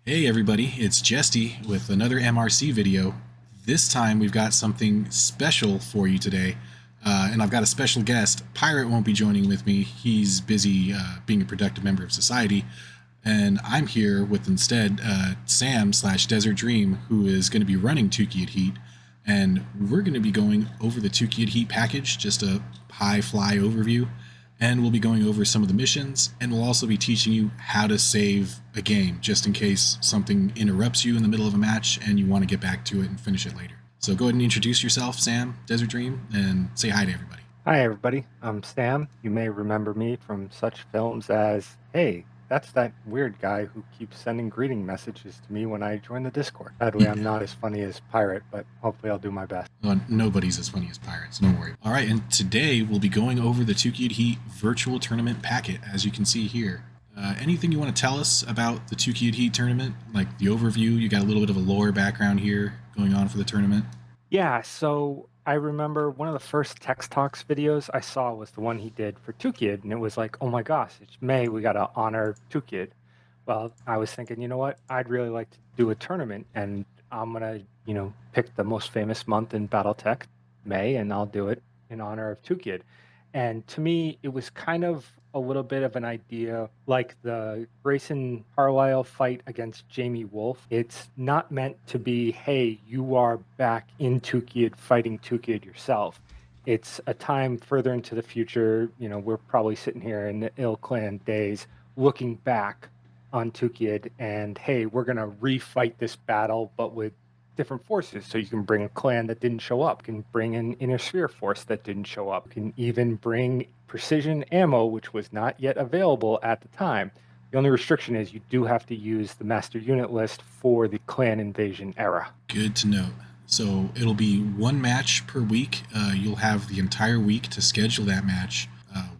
Hey everybody, it's Jesty with another MRC video. This time we've got something special for you today, and I've got a special guest. Pirate won't be joining with me. He's busy being a productive member of society, and I'm here with instead Sam/Desert Dream, who is going to be running Tukkayid Heat, and we're going to be going over the Tukkayid Heat package, just a high-fly overview. And we'll be going over some of the missions, and we'll also be teaching you how to save a game, just in case something interrupts you in the middle of a match and you want to get back to it and finish it later. So go ahead and introduce yourself, Sam, Desert Dream, and say hi to everybody. Hi, everybody. I'm Sam. You may remember me from such films as, hey, that's that weird guy who keeps sending greeting messages to me when I join the Discord. Sadly, I'm not as funny as Pirate, but hopefully I'll do my best. Nobody's as funny as Pirates, don't worry. All right, and today we'll be going over the Tukkayid Heat virtual tournament packet, as you can see here. Anything you want to tell us about the Tukkayid Heat tournament? Like the overview, you got a little bit of a lore background here going on for the tournament. Yeah, so I remember one of the first Text Talks videos I saw was the one he did for Tukkayid, and it was like, oh my gosh, it's May, we got to honor Tukkayid. Well, I was thinking, you know what, I'd really like to do a tournament, and I'm going to, pick the most famous month in Battletech, May, and I'll do it in honor of Tukkayid. And to me, it was kind of a little bit of an idea like the Grayson Carlisle fight against Jamie Wolf. It's not meant to be, hey, you are back in Tukkayid fighting Tukkayid yourself. It's a time further into the future. We're probably sitting here in the Ill Clan days looking back on Tukkayid and, hey, we're going to refight this battle, but with different forces. So you can bring a clan that didn't show up, can bring an inner sphere force that didn't show up, can even bring precision ammo, which was not yet available at the time. The only restriction is you do have to use the master unit list for the clan invasion era. Good to know. So it'll be one match per week. You'll have the entire week to schedule that match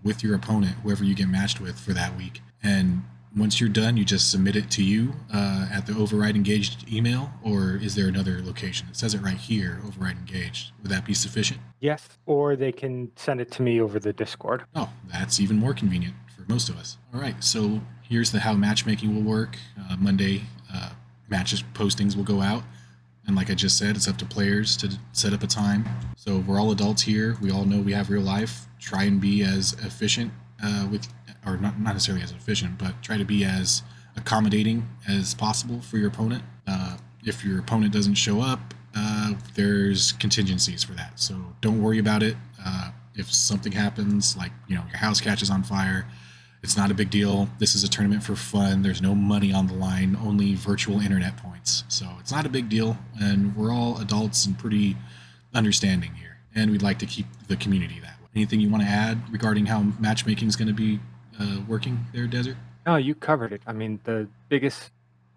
with your opponent, whoever you get matched with for that week. And once you're done, you just submit it to you at the Override Engaged email, or is there another location? It says it right here, Override Engaged. Would that be sufficient? Yes, or they can send it to me over the Discord. Oh, that's even more convenient for most of us. All right, so here's how matchmaking will work. Monday, matches postings will go out. And like I just said, it's up to players to set up a time. So we're all adults here. We all know we have real life. Try and be as efficient or not necessarily as efficient, but try to be as accommodating as possible for your opponent. If your opponent doesn't show up, there's contingencies for that. So don't worry about it. If something happens, like your house catches on fire, it's not a big deal. This is a tournament for fun. There's no money on the line, only virtual internet points. So it's not a big deal, and we're all adults and pretty understanding here. And we'd like to keep the community that way. Anything you want to add regarding how matchmaking is going to be working there, Desert? No, you covered it. I mean, the biggest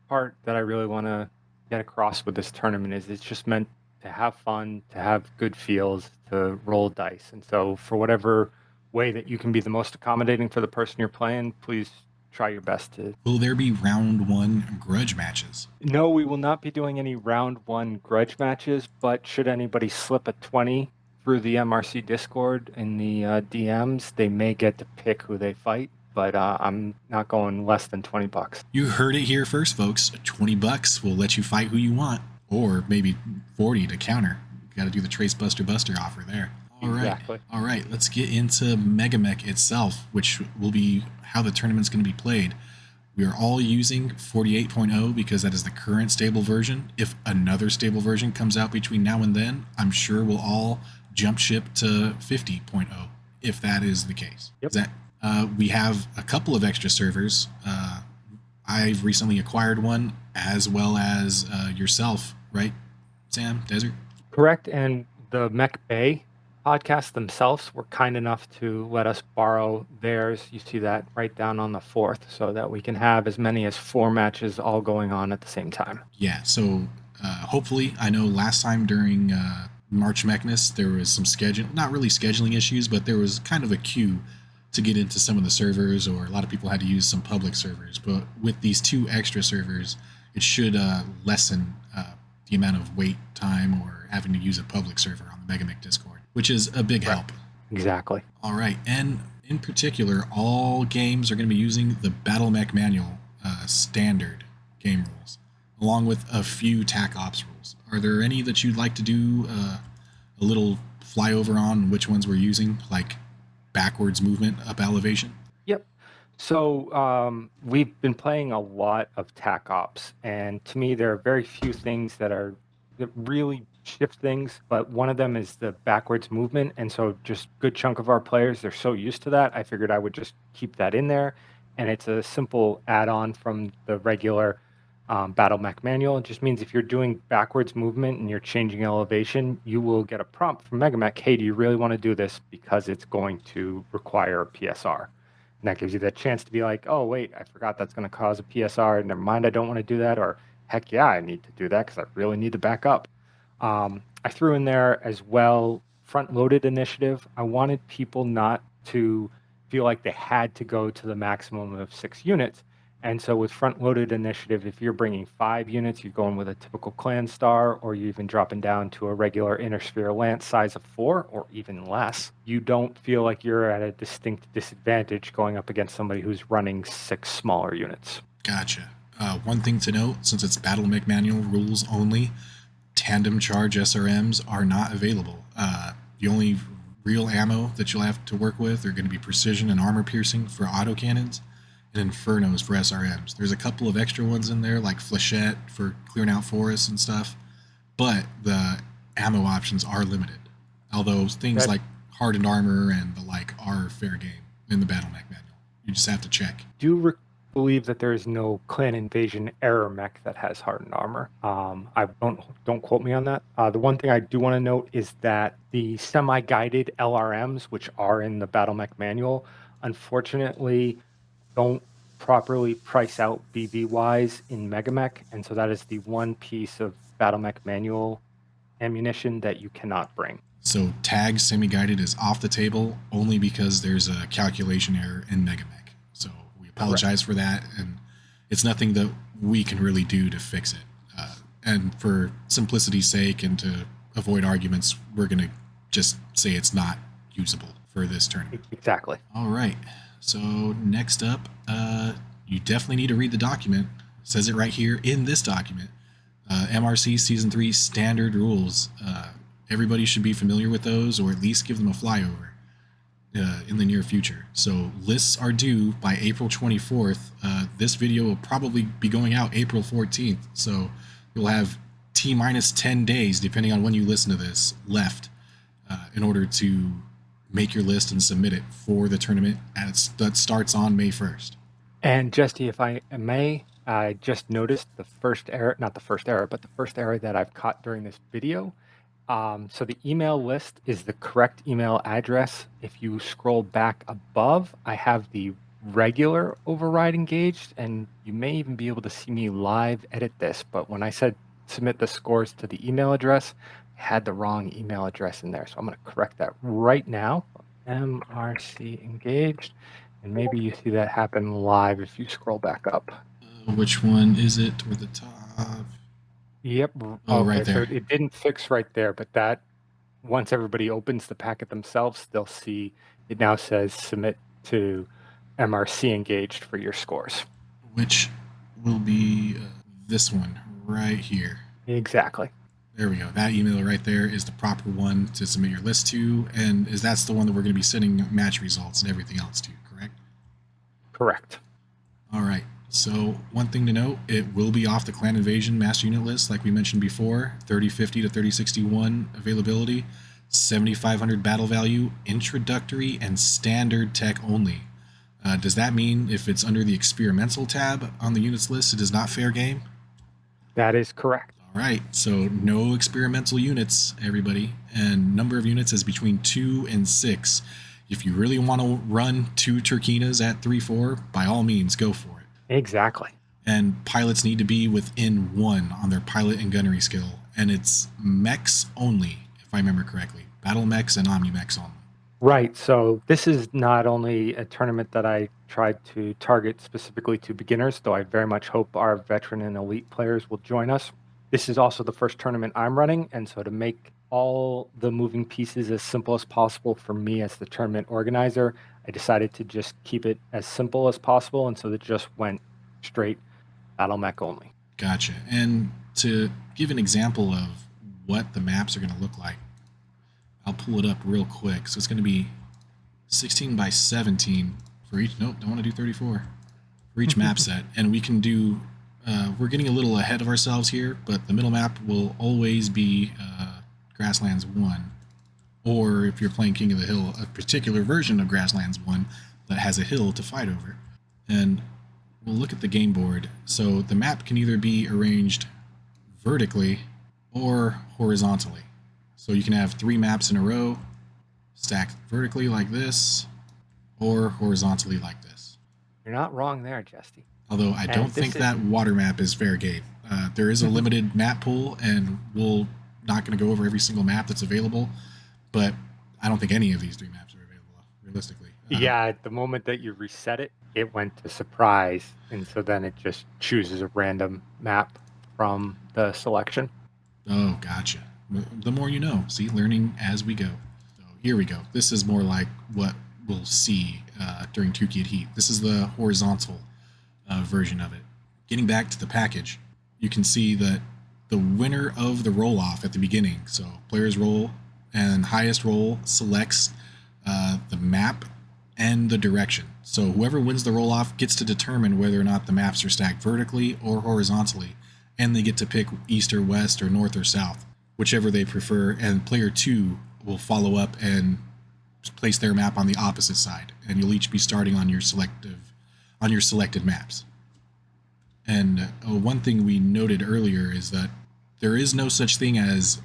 part that I really want to get across with this tournament is it's just meant to have fun, to have good feels, to roll dice. And so for whatever way that you can be the most accommodating for the person you're playing, please try your best to. Will there be round one grudge matches? No, we will not be doing any round one grudge matches, but should anybody slip a 20 through the MRC Discord in the DMs, they may get to pick who they fight, but I'm not going less than $20. You heard it here first, folks. $20 will let you fight who you want, or maybe 40 to counter. You got to do the Trace Buster offer there. Exactly. All right, let's get into Megamech itself, which will be how the tournament's going to be played. We are all using 48.0 because that is the current stable version. If another stable version comes out between now and then, I'm sure we'll all jump ship to 50.0 if that is the case. Yep. We have a couple of extra servers. I've recently acquired one, as well as yourself, right, Sam, Desert? Correct, and the Mech Bay podcast themselves were kind enough to let us borrow theirs. You see that right down on the 4th, so that we can have as many as 4 matches all going on at the same time. Yeah, so hopefully, I know last time during March Mechness, there was some not really scheduling issues, but there was kind of a queue to get into some of the servers, or a lot of people had to use some public servers. But with these 2 extra servers, it should lessen the amount of wait time or having to use a public server on the Megamech Discord, which is a big help. Exactly. All right, and in particular, all games are going to be using the Battle Mech Manual standard game rules, along with a few TAC Ops rules. Are there any that you'd like to do a little flyover on which ones we're using, like backwards movement, up elevation? Yep. So we've been playing a lot of TAC Ops, and to me, there are very few things that really shift things. But one of them is the backwards movement, and so just good chunk of our players, they're so used to that. I figured I would just keep that in there, and it's a simple add-on from the regular battle mech manual. It just means if you're doing backwards movement and you're changing elevation, you will get a prompt from MegaMech. Hey, do you really want to do this? Because it's going to require a PSR. And that gives you the chance to be like, oh, wait, I forgot that's going to cause a PSR. Never mind, I don't want to do that. Or heck yeah, I need to do that because I really need to back up. I threw in there as well front-loaded initiative. I wanted people not to feel like they had to go to the maximum of 6 units. And so with front-loaded initiative, if you're bringing 5 units, you're going with a typical clan star, or you're even dropping down to a regular inner sphere lance size of 4, or even less. You don't feel like you're at a distinct disadvantage going up against somebody who's running 6 smaller units. Gotcha. One thing to note, since it's Battle Mech Manual rules only, tandem charge SRMs are not available. The only real ammo that you'll have to work with are going to be precision and armor piercing for autocannons and infernos for SRMs. There's a couple of extra ones in there, like flechette for clearing out forests and stuff, but the ammo options are limited. Although things like hardened armor and the like are fair game in the Battle Mech Manual. You just have to check. Believe that there is no clan invasion error mech that has hardened armor. I don't quote me on that. The one thing I do want to note is that the semi-guided LRMs, which are in the Battle Mech Manual, unfortunately don't properly price out BB wise in Megamech, and so that is the one piece of Battle Mech Manual ammunition that you cannot bring. So tag semi-guided is off the table only because there's a calculation error in Megamech. So we apologize for that, and it's nothing that we can really do to fix it. And for simplicity's sake and to avoid arguments, we're going to just say it's not usable for this tournament. Exactly. All right. So next up, you definitely need to read the document. It says it right here in this document. MRC Season 3 standard rules. Everybody should be familiar with those, or at least give them a flyover in the near future. So lists are due by April 24th. This video will probably be going out April 14th. So you'll have T-minus 10 days, depending on when you listen to this, left in order to make your list and submit it for the tournament that starts on May 1st. And Jesty, if I may, I just noticed the first error, not the first error, but the first error that I've caught during this video. So the email list is the correct email address. If you scroll back above, I have the regular override engaged, and you may even be able to see me live edit this. But when I said submit the scores to the email address, I had the wrong email address in there. So I'm going to correct that right now. MRC engaged. And maybe you see that happen live if you scroll back up. Which one is it toward the top? Yep. Oh, okay, right there. So it didn't fix right there, but that once everybody opens the packet themselves, they'll see it now says submit to MRC engaged for your scores. Which will be this one right here. Exactly. There we go. That email right there is the proper one to submit your list to, and that's the one that we're going to be sending match results and everything else to, correct? Correct. All right. So one thing to note, it will be off the Clan Invasion mass unit list, like we mentioned before, 3050 to 3061 availability, 7500 battle value, introductory and standard tech only. Does that mean if it's under the experimental tab on the units list, it is not fair game? That is correct. All right, so no experimental units, everybody, and number of units is between 2 and 6. If you really want to run 2 Turkinas at 3-4, by all means, go for it. Exactly. And pilots need to be within 1 on their pilot and gunnery skill, and it's mechs only, if I remember correctly. Battle mechs and omni mechs only. Right. So this is not only a tournament that I tried to target specifically to beginners, though I very much hope our veteran and elite players will join us. This is also the first tournament I'm running, and so to make all the moving pieces as simple as possible for me as the tournament organizer, I decided to just keep it as simple as possible, and so it just went straight battle mech only. Gotcha. And to give an example of what the maps are going to look like, I'll pull it up real quick. So it's going to be 16 by 17 for each. Nope, don't want to do 34 for each map set. And we can do. We're getting a little ahead of ourselves here, but the middle map will always be Grasslands 1. Or if you're playing King of the Hill, a particular version of Grasslands 1 that has a hill to fight over. And we'll look at the game board. So the map can either be arranged vertically or horizontally. So you can have 3 maps in a row, stacked vertically like this, or horizontally like this. You're not wrong there, Jesty. Although I don't think that water map is fair game. There is a limited map pool, and we're not going to go over every single map that's available, but I don't think any of these 3 maps are available, realistically. Yeah, at the moment that you reset it, it went to surprise, and so then it just chooses a random map from the selection. Oh, gotcha. The more you know. See, learning as we go. So here we go. This is more like what we'll see during Tukkayid Heat. This is the horizontal version of it. Getting back to the package, you can see that the winner of the roll-off at the beginning, so players roll, and highest roll selects the map and the direction. So whoever wins the roll-off gets to determine whether or not the maps are stacked vertically or horizontally, and they get to pick east or west or north or south, whichever they prefer, and player 2 will follow up and place their map on the opposite side, and you'll each be starting on your selected maps. And one thing we noted earlier is that there is no such thing as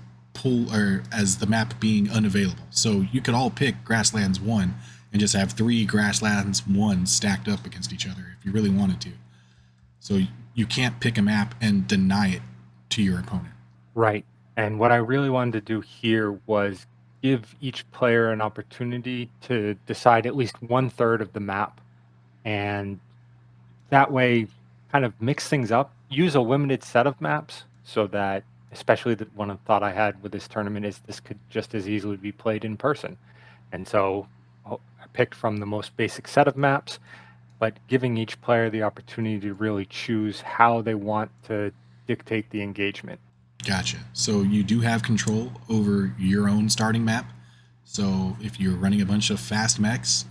as the map being unavailable. So you could all pick Grasslands 1 and just have 3 Grasslands 1 stacked up against each other if you really wanted to. So you can't pick a map and deny it to your opponent. Right. And what I really wanted to do here was give each player an opportunity to decide at least 1/3 of the map. And that way, kind of mix things up, use a limited set of maps so that, especially the one thought I had with this tournament is this could just as easily be played in person. And so I picked from the most basic set of maps, but giving each player the opportunity to really choose how they want to dictate the engagement. Gotcha. So you do have control over your own starting map. So if you're running a bunch of fast mechs,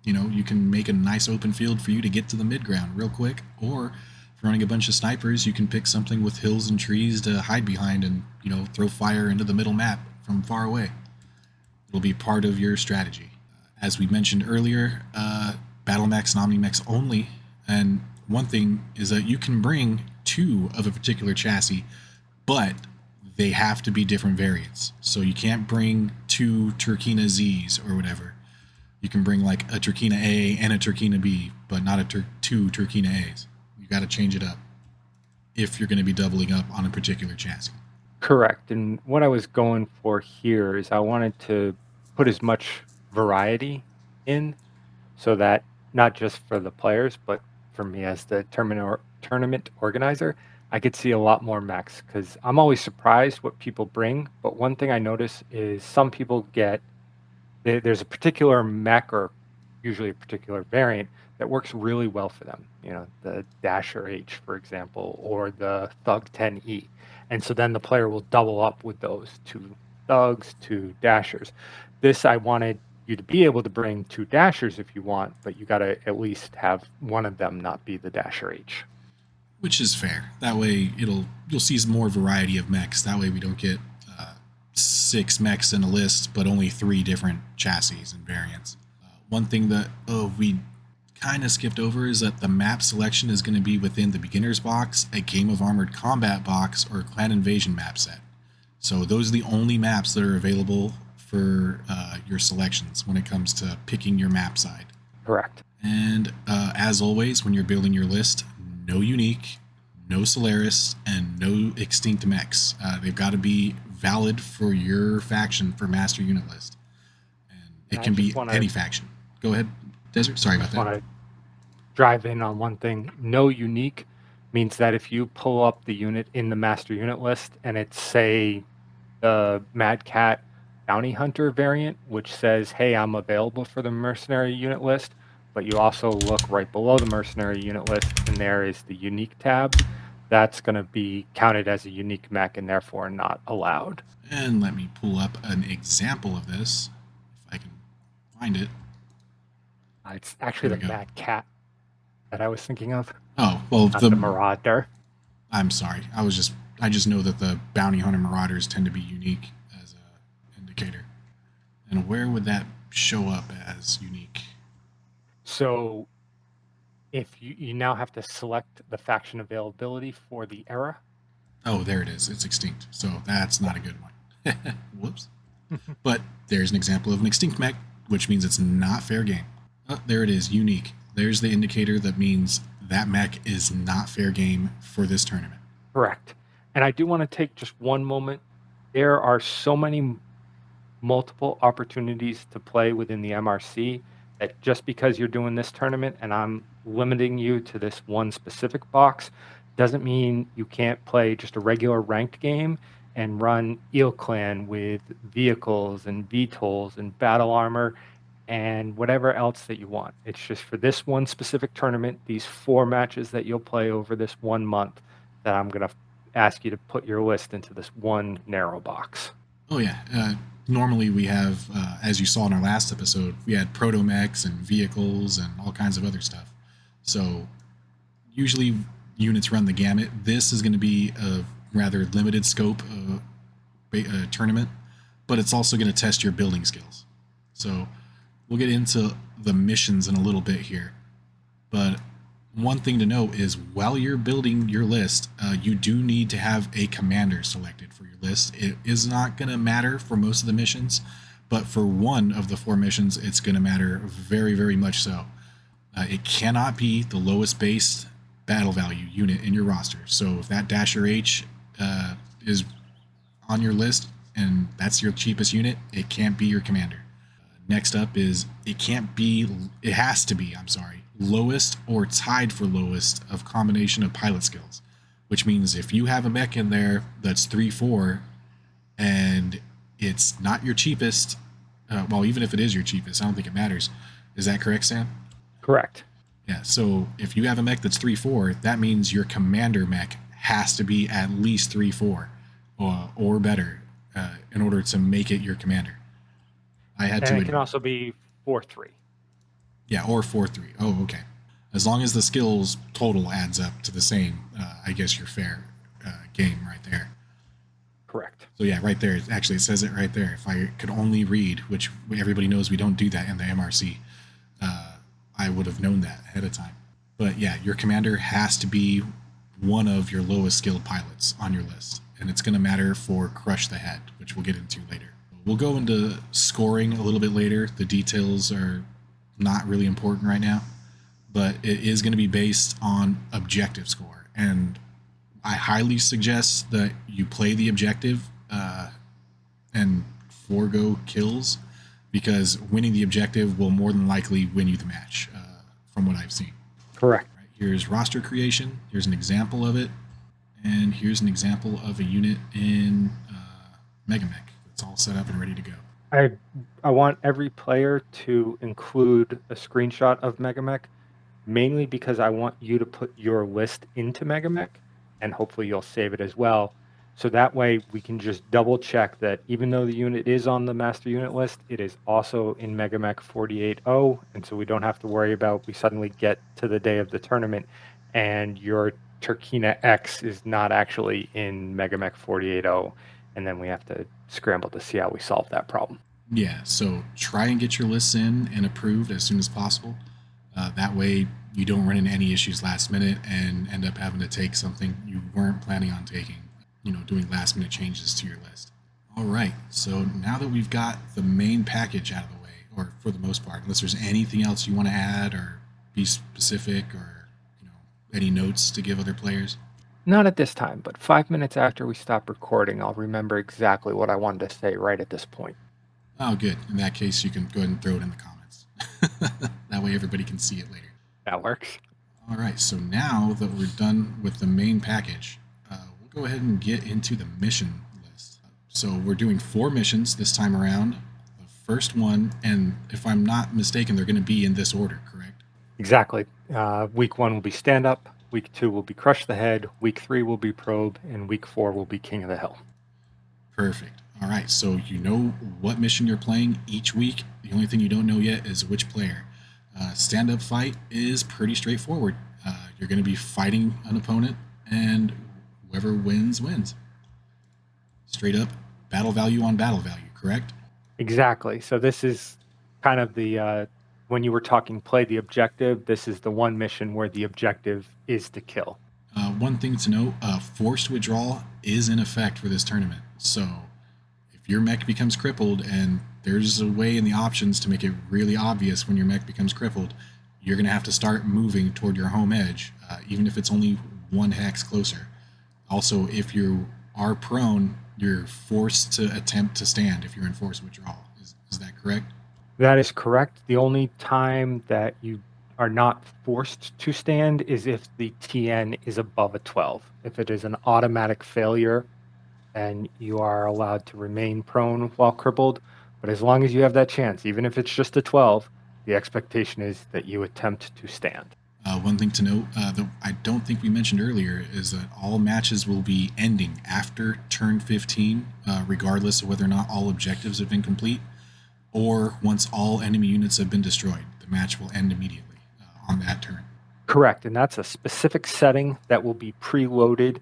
you can make a nice open field for you to get to the mid-ground real quick. Or if you're running a bunch of snipers, you can pick something with hills and trees to hide behind and, throw fire into the middle map from far away. It'll be part of your strategy. As we mentioned earlier, battle mechs and omni mechs only. And one thing is that you can bring 2 of a particular chassis, but they have to be different variants. So you can't bring 2 Turkina Zs or whatever. You can bring like a Turkina A and a Turkina B, but not 2 Turkina As. You got to change it up if you're going to be doubling up on a particular chassis. Correct. And what I was going for here is I wanted to put as much variety in so that not just for the players, but for me as the tournament organizer, I could see a lot more mechs because I'm always surprised what people bring. But one thing I notice is some people there's a particular mech or usually a particular variant that works really well for them. The Dasher H, for example, or the Thug 10E. And so then the player will double up with those 2 Thugs, 2 Dashers. This, I wanted you to be able to bring 2 Dashers if you want, but you got to at least have one of them not be the Dasher H. Which is fair. That way you'll see more variety of mechs. That way we don't get 6 mechs in a list, but only 3 different chassis and variants. One thing that we kind of skipped over is that the map selection is going to be within the beginner's box, a Game of Armored Combat box, or Clan Invasion map set. So those are the only maps that are available for your selections when it comes to picking your map side. Correct. And as always, when you're building your list, no unique, no Solaris, and no extinct mechs. They've got to be valid for your faction for master unit list. And it can be any faction. Go ahead, Desert. Sorry about that. I want to drive in on one thing. No unique means that if you pull up the unit in the master unit list and it's, say, the Mad Cat Bounty Hunter variant, which says, hey, I'm available for the mercenary unit list, but you also look right below the mercenary unit list, and there is the unique tab. That's going to be counted as a unique mech and therefore not allowed. And let me pull up an example of this, if I can find it. It's actually There the we go. Mad Cat that I was thinking of, Oh, well, not the Marauder. I'm sorry. I just know that the bounty hunter marauders tend to be unique as a indicator. And where would that show up as unique? So if you now have to select the faction availability for the era. Oh, there it is. It's extinct. So that's not a good one. Whoops. But there's an example of an extinct mech, which means it's not fair game. Oh, there it is, unique. There's the indicator that means that mech is not fair game for this tournament. Correct. And I do want to take just one moment. There are so many multiple opportunities to play within the MRC that just because you're doing this tournament and I'm limiting you to this one specific box doesn't mean you can't play just a regular ranked game and run Eel Clan with vehicles and VTOLs and battle armor and whatever else that you want. It's just for this one specific tournament, these 4 matches that you'll play over this 1 month, that I'm going to ask you to put your list into this one narrow box. Oh, yeah. Normally we have, as you saw in our last episode, we had proto-mechs and vehicles and all kinds of other stuff. So usually units run the gamut. This is going to be a rather limited scope tournament, but it's also going to test your building skills. So we'll get into the missions in a little bit here. But one thing to note is while you're building your list, you do need to have a commander selected for your list. It is not going to matter for most of the missions, but for one of the 4 missions, it's going to matter very, very much so. It cannot be the lowest base battle value unit in your roster. So if that Dasher H is on your list and that's your cheapest unit, it can't be your commander. Next up is it has to be, lowest or tied for lowest of combination of pilot skills, which means if you have a mech in there that's 3-4 and it's not your cheapest, well, even if it is your cheapest, I don't think it matters. Is that correct, Sam? Correct. Yeah, so if you have a mech that's 3-4, that means your commander mech has to be at least 3-4 or better in order to make it your commander. It can also be 4-3. Yeah, or 4-3. Oh, okay. As long as the skills total adds up to the same, I guess you're fair game right there. Correct. So yeah, right there. Actually, it says it right there. If I could only read, which everybody knows we don't do that in the MRC, I would have known that ahead of time. But yeah, your commander has to be one of your lowest skilled pilots on your list. And it's going to matter for Crush the Head, which we'll get into later. We'll go into scoring a little bit later. The details are not really important right now, but it is going to be based on objective score. And I highly suggest that you play the objective and forego kills, because winning the objective will more than likely win you the match, from what I've seen. Correct. Right, here's roster creation. Here's an example of it. And here's an example of a unit in Megamech. It's all set up and ready to go. I want every player to include a screenshot of Megamech, mainly because I want you to put your list into Megamech, and hopefully you'll save it as well. So that way we can just double check that even though the unit is on the master unit list, it is also in Megamech 48.0, and so we don't have to worry about we suddenly get to the day of the tournament and your Turkina X is not actually in Megamech 48.0, and then we have to scramble to see how we solve that problem. Yeah, so try and get your lists in and approved as soon as possible. That way you don't run into any issues last minute and end up having to take something you weren't planning on taking, doing last minute changes to your list. All right, so now that we've got the main package out of the way, or for the most part, unless there's anything else you want to add or be specific, or any notes to give other players? Not at this time, but 5 minutes after we stop recording, I'll remember exactly what I wanted to say right at this point. Oh, good. In that case, you can go ahead and throw it in the comments. That way everybody can see it later. That works. All right, so now that we're done with the main package, we'll go ahead and get into the mission list. So we're doing 4 missions this time around. The first one, and if I'm not mistaken, they're going to be in this order, correct? Exactly. Week 1 will be stand up. Week 2 will be crush the head. Week 3 will be probe, and week 4 will be king of the hill. Perfect. All right, so you know what mission you're playing each week. The only thing you don't know yet is which player. Stand-up fight is pretty straightforward. You're going to be fighting an opponent, and whoever wins, wins. Straight up, battle value on battle value, correct? Exactly. So this is kind of the when you were talking play the objective, this is the one mission where the objective is to kill. One thing to note, forced withdrawal is in effect for this tournament. So if your mech becomes crippled, and there's a way in the options to make it really obvious when your mech becomes crippled, you're going to have to start moving toward your home edge, even if it's only 1 hex closer. Also, if you are prone, you're forced to attempt to stand if you're in forced withdrawal. Is that correct? That is correct. The only time that you are not forced to stand is if the TN is above a 12. If it is an automatic failure, then you are allowed to remain prone while crippled. But as long as you have that chance, even if it's just a 12, the expectation is that you attempt to stand. One thing to note that I don't think we mentioned earlier is that all matches will be ending after turn 15, regardless of whether or not all objectives have been complete, or once all enemy units have been destroyed. The match will end immediately on that turn. Correct, and that's a specific setting that will be preloaded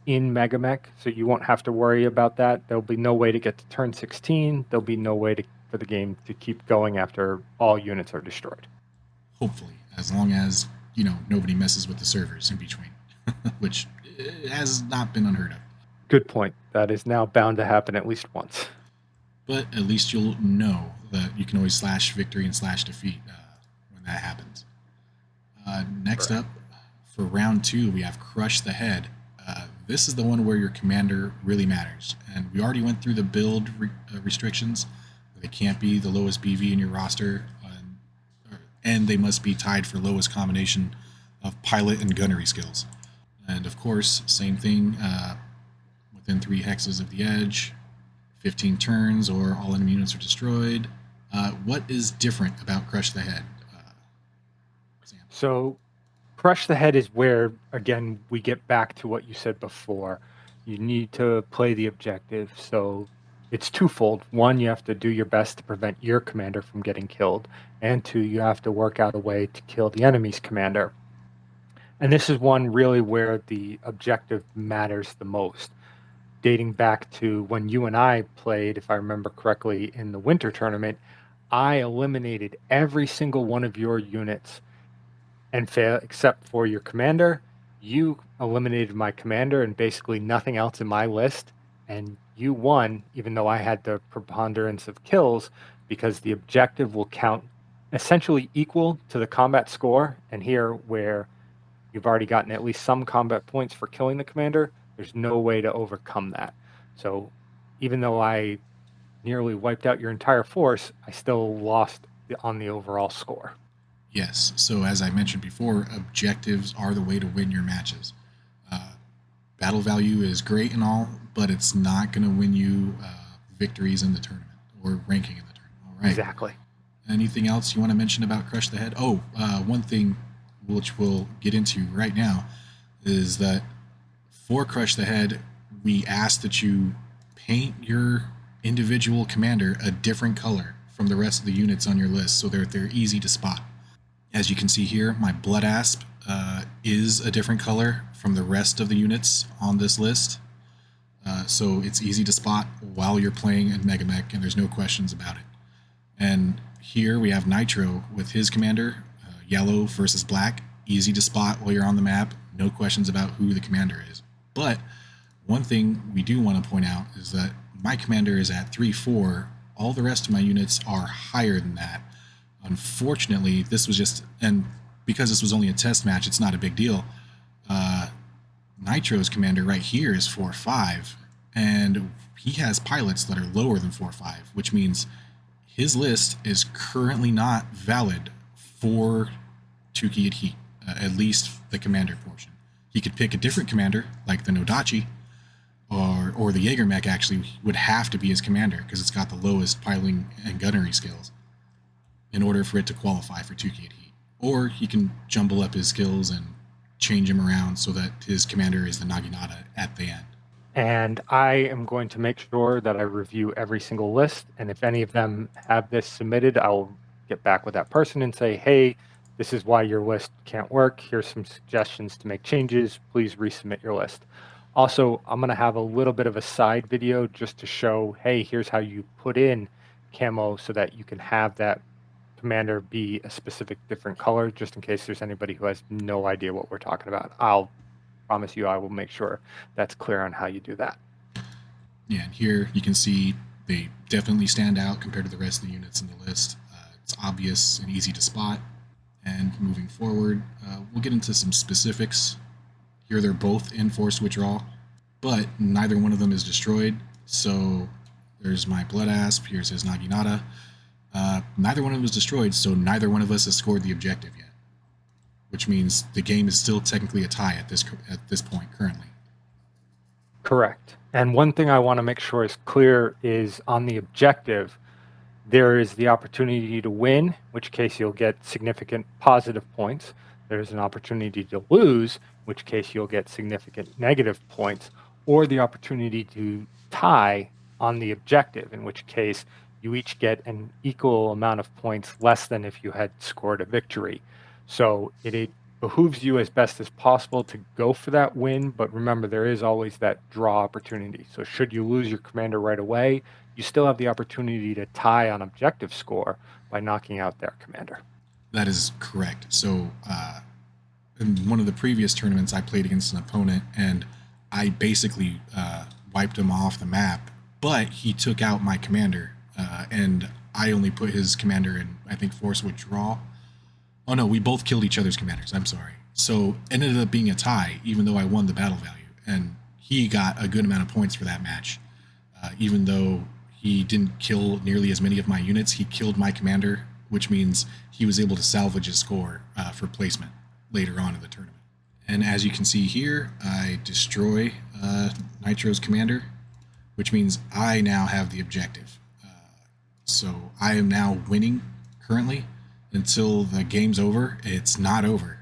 in MegaMech, so you won't have to worry about that. There'll be no way to get to turn 16. There'll be no way for the game to keep going after all units are destroyed. Hopefully, as long as nobody messes with the servers in between, which has not been unheard of. Good point. That is now bound to happen at least once. But at least you'll know that you can always slash victory and slash defeat when that happens. Next up, for round 2, we have Crush the Head. This is the one where your commander really matters. And we already went through the build restrictions. They can't be the lowest BV in your roster, and they must be tied for lowest combination of pilot and gunnery skills. And of course, same thing, within 3 hexes of the edge, 15 turns, or all enemy units are destroyed. What is different about Crush the Head? Sam? So, Crush the Head is where, again, we get back to what you said before. You need to play the objective. So, it's twofold. One, you have to do your best to prevent your commander from getting killed. And 2, you have to work out a way to kill the enemy's commander. And this is one really where the objective matters the most. Dating back to when you and I played, if I remember correctly, in the winter tournament, I eliminated every single one of your units and failed except for your commander. You eliminated my commander and basically nothing else in my list. And you won, even though I had the preponderance of kills, because the objective will count essentially equal to the combat score. And here, where you've already gotten at least some combat points for killing the commander, there's no way to overcome that. So even though I nearly wiped out your entire force, I still lost on the overall score. Yes, so as I mentioned before, objectives are the way to win your matches. Battle value is great and all, but it's not going to win you victories in the tournament or ranking in the tournament. All right. Exactly. Anything else you want to mention about Crush the Head? Oh, one thing which we'll get into right now is that for Crush the Head, we ask that you paint your individual commander a different color from the rest of the units on your list so that they're easy to spot. As you can see here, my Blood Asp is a different color from the rest of the units on this list. So it's easy to spot while you're playing in MegaMech, and there's no questions about it. And here we have Nitro with his commander, yellow versus black. Easy to spot while you're on the map. No questions about who the commander is. But one thing we do want to point out is that my commander is at 3-4. All the rest of my units are higher than that. Unfortunately, this was just, and because this was only a test match, it's not a big deal. Nitro's commander right here is 4-5, and he has pilots that are lower than 4-5, which means his list is currently not valid for Tukkayid Heat, at least the commander portion. He could pick a different commander, like the Nodachi, or the Jaeger mech actually would have to be his commander because it's got the lowest piloting and gunnery skills in order for it to qualify for Tukkayid Heat. or he can jumble up his skills and change him around so that his commander is the Naginata at the end. And I am going to make sure that I review every single list. And if any of them have this submitted, I'll get back with that person and say, hey, this is why your list can't work. Here's some suggestions to make changes. Please resubmit your list. Also, I'm going to have a little bit of a side video just to show, hey, here's how you put in camo so that you can have that commander be a specific different color, just in case there's anybody who has no idea what we're talking about. I'll promise you I will make sure that's clear on how you do that. Yeah, and here you can see they definitely stand out compared to the rest of the units in the list. It's obvious and easy to spot. And moving forward, we'll get into some specifics. Here they're both in forced withdrawal, but neither one of them is destroyed. So there's my Blood Asp, here's his Naginata. Neither one of them is destroyed, so neither one of us has scored the objective yet, which means the game is still technically a tie at this point currently. Correct. And one thing I want to make sure is clear is on the objective, there is the opportunity to win, in which case you'll get significant positive points. There's an opportunity to lose, in which case you'll get significant negative points, or the opportunity to tie on the objective, in which case you each get an equal amount of points less than if you had scored a victory. So it behooves you as best as possible to go for that win, but remember, there is always that draw opportunity. So should you lose your commander right away, you still have the opportunity to tie on objective score by knocking out their commander. That is correct. So in one of the previous tournaments, I played against an opponent, and I basically wiped him off the map, but he took out my commander, and I only put his commander in, I think, forced withdrawal. Oh no, we both killed each other's commanders. I'm sorry. So it ended up being a tie, even though I won the battle value, and he got a good amount of points for that match. Even though he didn't kill nearly as many of my units, he killed my commander, which means he was able to salvage his score for placement later on in the tournament. And as you can see here, I destroy Nitro's commander, which means I now have the objective. So I am now winning currently. Until the game's over, it's not over.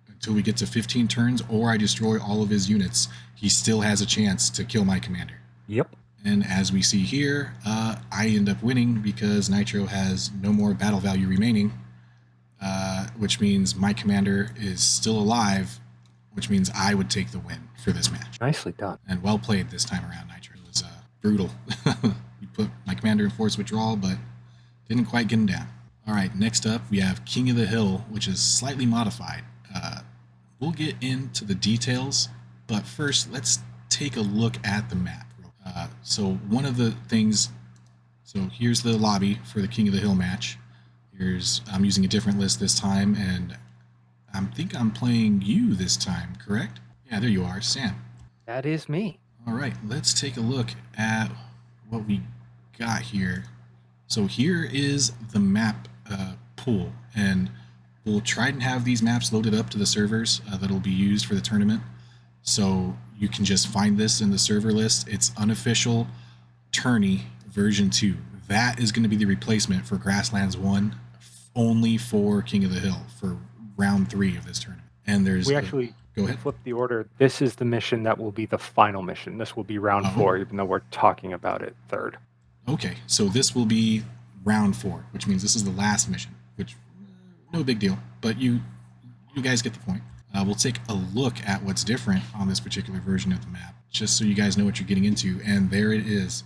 Until we get to 15 turns or I destroy all of his units, he still has a chance to kill my commander. Yep. And as we see here, I end up winning because Nitro has no more battle value remaining, which means my commander is still alive, which means I would take the win for this match. Nicely done. And well played this time around, Nitro. It was brutal. You put my commander in forced withdrawal, but didn't quite get him down. All right, next up we have King of the Hill, which is slightly modified. We'll get into the details, but first let's take a look at the map. So one of the things, so here's the lobby for the King of the Hill match. I'm using a different list this time, and I think I'm playing you this time, correct? Yeah, there you are, Sam. That is me. All right, let's take a look at what we got here. So here is the map pool, and we'll try and have these maps loaded up to the servers that'll be used for the tournament. So you can just find this in the server list. It's unofficial tourney version 2. That is going to be the replacement for Grasslands 1, only for King of the Hill for round 3 of this tournament. And there's We actually go ahead. flip the order. This is the mission that will be the final mission. This will be round 4, even though we're talking about it third. Okay, so this will be round 4, which means this is the last mission, which no big deal, but you guys get the point. We'll take a look at what's different on this particular version of the map, just so you guys know what you're getting into. And there it is.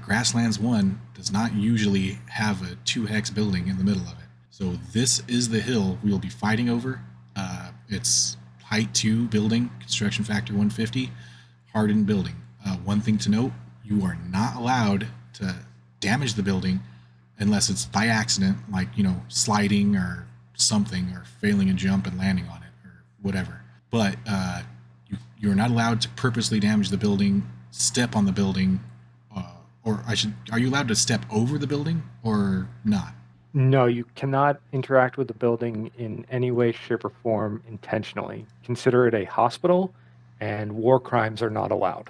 Grasslands 1 does not usually have a 2-hex building in the middle of it. So this is the hill we will be fighting over. It's height 2 building, construction factor 150, hardened building. One thing to note, you are not allowed to damage the building unless it's by accident, like, sliding or something, or failing a jump and landing on it, or whatever. But you're not allowed to purposely damage the building, step on the building, are you allowed to step over the building or not? No, you cannot interact with the building in any way, shape, or form intentionally. Consider it a hospital, and war crimes are not allowed.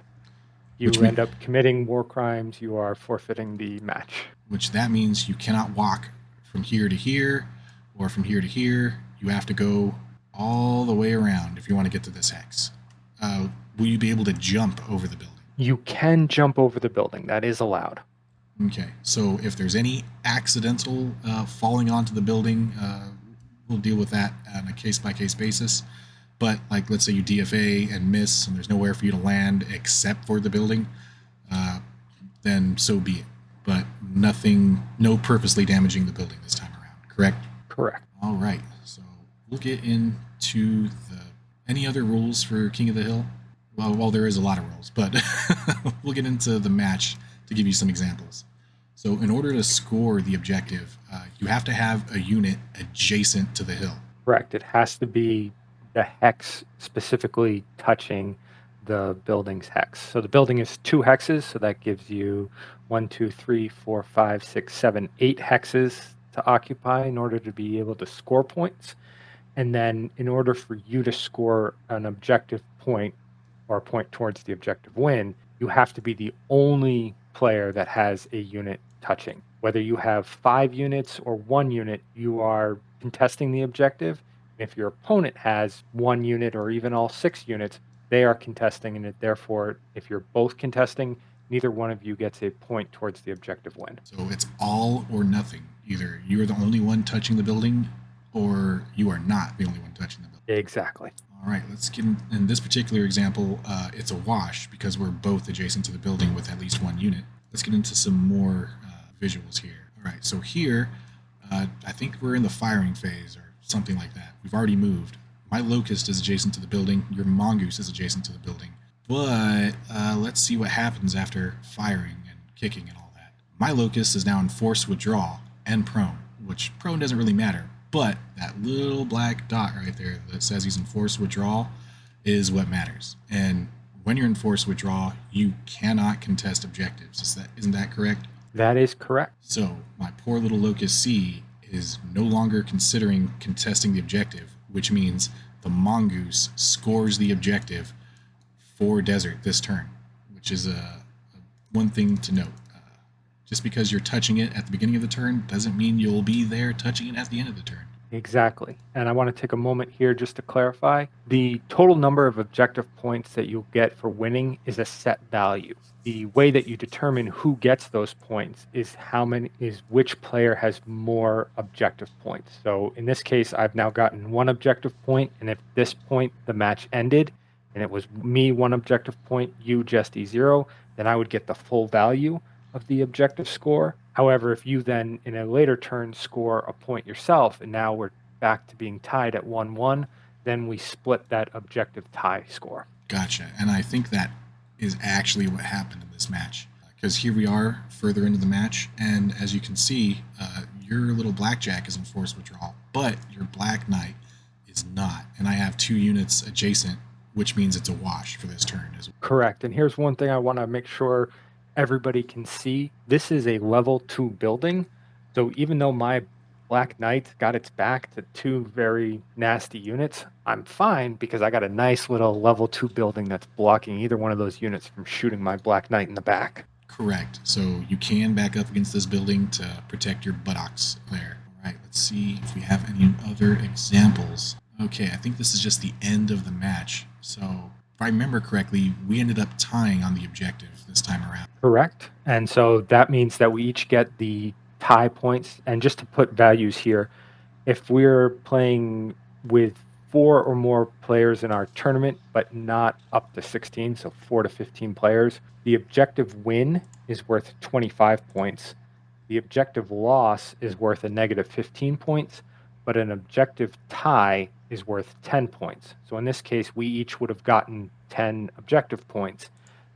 You end up committing war crimes, you are forfeiting the match. Which that means you cannot walk from here to here, or from here to here, you have to go all the way around if you want to get to this hex. Will you be able to jump over the building? You can jump over the building. That is allowed. Okay, so if there's any accidental falling onto the building, we'll deal with that on a case-by-case basis. But like, let's say you DFA and miss, and there's nowhere for you to land except for the building, then so be it. But nothing, no purposely damaging the building this time around, correct? Correct. All right, so we'll get into any other rules for King of the Hill. Well, there is a lot of rules, but we'll get into the match to give you some examples. So in order to score the objective, you have to have a unit adjacent to the hill. Correct. It has to be the hex specifically touching the building's hex. So the building is 2 hexes, so that gives you 1, 2, 3, 4, 5, 6, 7, 8 hexes to occupy in order to be able to score points. And then in order for you to score an objective point or a point towards the objective win, you have to be the only player that has a unit touching. Whether you have 5 units or 1 unit, you are contesting the objective. If your opponent has 1 unit or even all 6 units, they are contesting, and therefore, if you're both contesting, neither one of you gets a point towards the objective win. So it's all or nothing. Either you are the only one touching the building, or you are not the only one touching the building. Exactly. All right, let's get in this particular example, it's a wash because we're both adjacent to the building with at least 1 unit. Let's get into some more visuals here. All right, so here, I think we're in the firing phase or something like that. We've already moved. My locust is adjacent to the building. Your mongoose is adjacent to the building. But let's see what happens after firing and kicking and all that. My locust is now in forced withdrawal and prone, which prone doesn't really matter. But that little black dot right there that says he's in forced withdrawal is what matters. And when you're in forced withdrawal, you cannot contest objectives. Isn't that correct? That is correct. So my poor little locust C is no longer considering contesting the objective, which means the mongoose scores the objective for desert this turn, which is one thing to note. Just because you're touching it at the beginning of the turn doesn't mean you'll be there touching it at the end of the turn. Exactly. And I want to take a moment here just to clarify. The total number of objective points that you'll get for winning is a set value. The way that you determine who gets those points is which player has more objective points. So in this case, I've now gotten 1 objective point, and if this point the match ended and it was me 1 objective point, you Jesty 0, then I would get the full value of the objective score. However, if you then in a later turn score a point yourself, and now we're back to being tied at 1-1, then we split that objective tie score. Gotcha. And I think that is actually what happened in this match. Because here we are further into the match, and as you can see, your little blackjack is in forced withdrawal, but your black knight is not. And I have 2 units adjacent, which means it's a wash for this turn as well. Correct. And here's one thing I want to make sure everybody can see. This is a level 2 building. So even though my Black Knight got its back to 2 very nasty units, I'm fine because I got a nice little level 2 building that's blocking either one of those units from shooting my Black Knight in the back. Correct. So you can back up against this building to protect your buttocks there. All right, let's see if we have any other examples. Okay, I think this is just the end of the match. So if I remember correctly, we ended up tying on the objective this time around. Correct. And so that means that we each get the tie points. And just to put values here, if we're playing with 4 or more players in our tournament, but not up to 16, so 4 to 15 players, the objective win is worth 25 points. The objective loss is worth a negative 15 points, but an objective tie is worth 10 points. So in this case, we each would have gotten 10 objective points.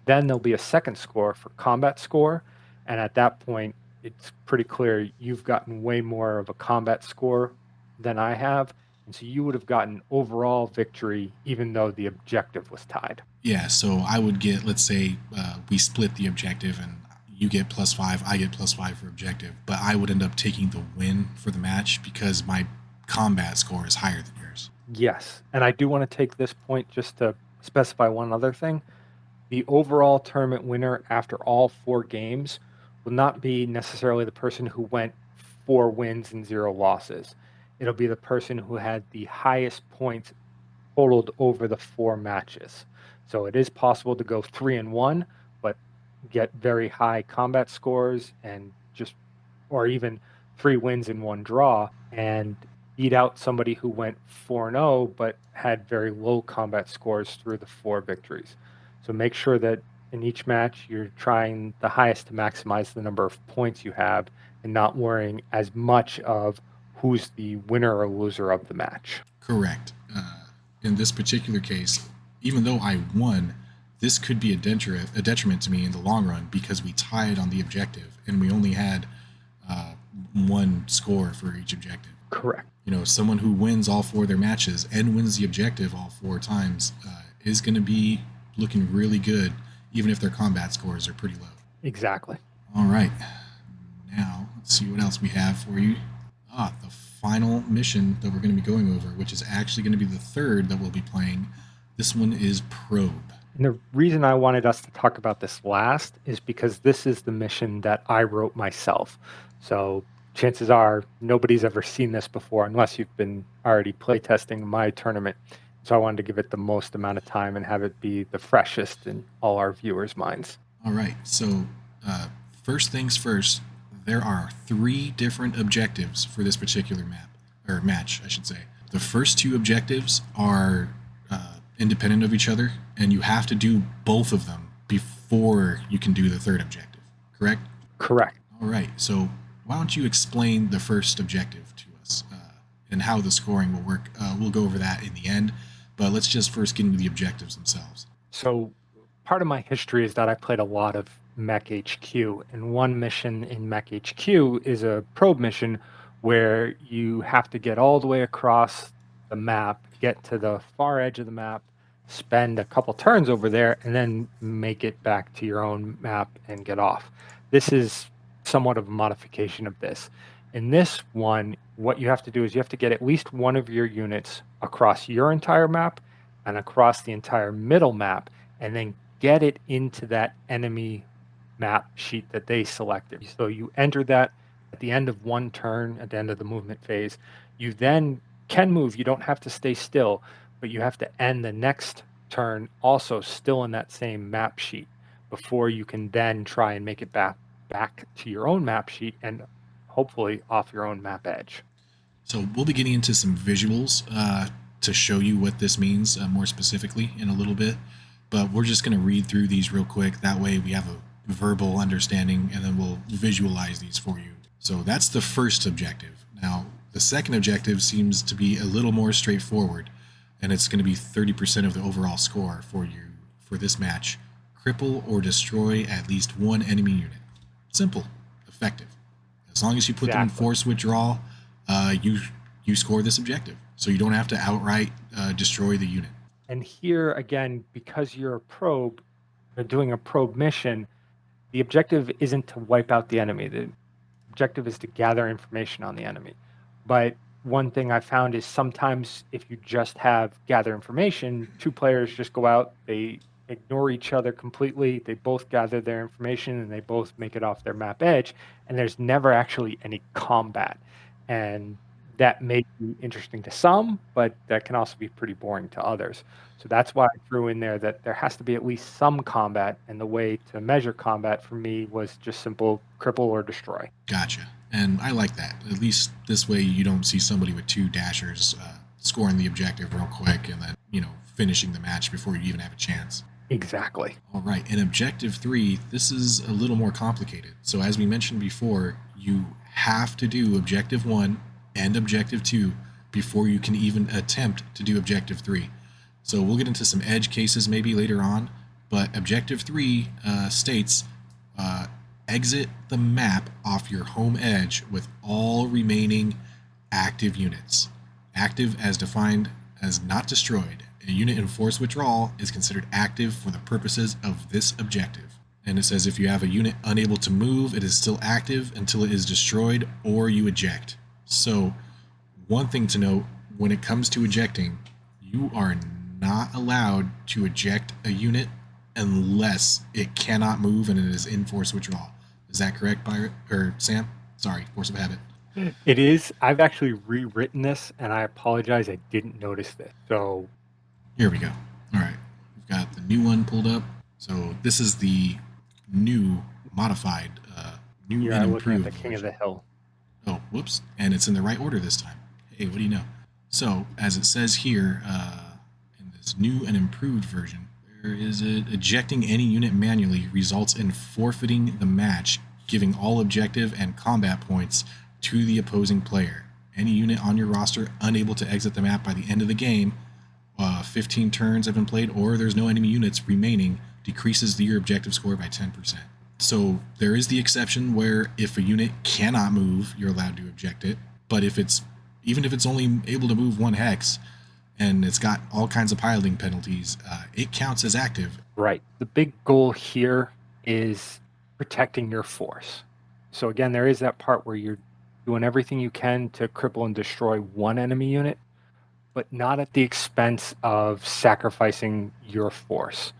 Then there'll be a second score for combat score, and at that point, it's pretty clear you've gotten way more of a combat score than I have, and so you would have gotten overall victory even though the objective was tied. Yeah, so I would get, let's say we split the objective and you get +5, I get +5 for objective, but I would end up taking the win for the match because my combat score is higher than yours. Yes, and I do want to take this point just to specify one other thing. The overall tournament winner after all 4 games will not be necessarily the person who went 4 wins and 0 losses. it'll be the person who had the highest points totaled over the 4 matches. So it is possible to go 3-1, but get very high combat scores and just, or even 3 wins and 1 draw, and beat out somebody who went 4-0 but had very low combat scores through the 4 victories. So make sure that in each match you're trying the highest to maximize the number of points you have and not worrying as much of who's the winner or loser of the match. Correct. In this particular case, even though I won, this could be a detriment to me in the long run because we tied on the objective and we only had one score for each objective. Correct. You know, someone who wins all 4 of their matches and wins the objective all 4 times is going to be looking really good, even if their combat scores are pretty low. Exactly. All right. Now, let's see what else we have for you. The final mission that we're going to be going over, which is actually going to be the third that we'll be playing. This one is Probe. And the reason I wanted us to talk about this last is because this is the mission that I wrote myself. So chances are nobody's ever seen this before unless you've been already playtesting my tournament. So I wanted to give it the most amount of time and have it be the freshest in all our viewers' minds. All right. So first things first, there are 3 different objectives for this particular match, I should say. The first 2 objectives are independent of each other, and you have to do both of them before you can do the third objective, correct? Correct. All right, so why don't you explain the first objective to us and how the scoring will work? We'll go over that in the end, but let's just first get into the objectives themselves. So part of my history is that I played a lot of Mech HQ, and one mission in Mech HQ is a probe mission where you have to get all the way across the map, get to the far edge of the map, spend a couple turns over there, and then make it back to your own map and get off. This is somewhat of a modification of this. In this one, what you have to do is you have to get at least one of your units across your entire map and across the entire middle map, and then get it into that enemy map sheet that they selected. So you enter that at the end of one turn, at the end of the movement phase. You then can move. You don't have to stay still, but you have to end the next turn also still in that same map sheet before you can then try and make it back to your own map sheet and hopefully off your own map edge. So we'll be getting into some visuals to show you what this means more specifically in a little bit, but we're just going to read through these real quick. That way we have a verbal understanding, and then we'll visualize these for you. So that's the first objective. Now, the second objective seems to be a little more straightforward, and it's going to be 30% of the overall score for you for this match. Cripple or destroy at least one enemy unit. Simple, effective. As long as you put them in force withdrawal, you score this objective. So you don't have to outright destroy the unit. And here again, because you're a probe, doing a probe mission, the objective isn't to wipe out the enemy. The objective is to gather information on the enemy. But one thing I found is sometimes if you just have gather information, 2 players just go out, they ignore each other completely, they both gather their information, and they both make it off their map edge, and there's never actually any combat. And that may be interesting to some, but that can also be pretty boring to others. So that's why I threw in there that there has to be at least some combat, and the way to measure combat for me was just simple cripple or destroy. Gotcha. And I like that. At least this way you don't see somebody with 2 dashers scoring the objective real quick and then, finishing the match before you even have a chance. Exactly. All right. In Objective 3, this is a little more complicated. So as we mentioned before, you have to do Objective 1 and Objective 2 before you can even attempt to do Objective 3. So we'll get into some edge cases maybe later on, but Objective 3 states exit the map off your home edge with all remaining active units. Active as defined as not destroyed. A unit in force withdrawal is considered active for the purposes of this objective. And it says if you have a unit unable to move, it is still active until it is destroyed or you eject. So one thing to note, when it comes to ejecting, you are not allowed to eject a unit unless it cannot move and it is in force withdrawal. Is that correct, Byron? Or Sam? Sorry, force of habit. It is. I've actually rewritten this, and I apologize. I didn't notice this. So, Here we go. All right, we've got the new one pulled up. So this is the new modified, new here and I'm looking at the improved King of version. the Hill. Oh, whoops. And it's in the right order this time. Hey, what do you know? So, as it says here, in this new and improved version, there is ejecting any unit manually results in forfeiting the match, giving all objective and combat points to the opposing player. Any unit on your roster unable to exit the map by the end of the game, 15 turns have been played, or there's no enemy units remaining, decreases your objective score by 10%. So there is the exception where if a unit cannot move, you're allowed to object it. But if it's even if it's only able to move one hex and it's got all kinds of piloting penalties, it counts as active. Right. The big goal here is protecting your force. So again, there is that part where you're doing everything you can to cripple and destroy one enemy unit, but not at the expense of sacrificing your force.